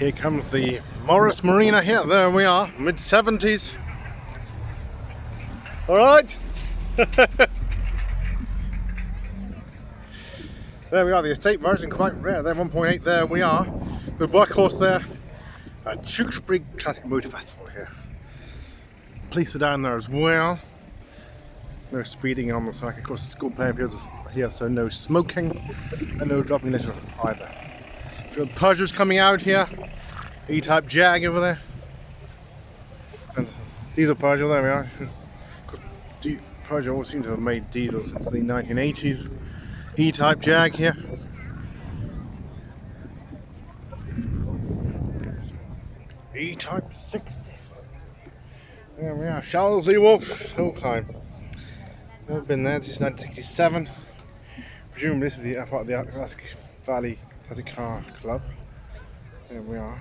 Here comes the Morris Marina here. There we are, mid-70s. Alright. There we are, the estate version, quite rare. There, 1.8, there we are. The black horse there. Tewkesbury Classic Motor Festival here. Police are down there as well. No speeding on the side. Of course, the school playing fields here, so no smoking and no dropping litter either. The Peugeot's coming out here. E-Type Jag over there. And diesel Peugeot, there we are. Peugeot always seem to have made diesel since the 1980s. E-Type Jag here. E-Type 60. There we are. Shall we walk? Hill climb. Never been there. This is 1967. Presumably this is the part of the Atlantic Valley Classic Car Club. There we are.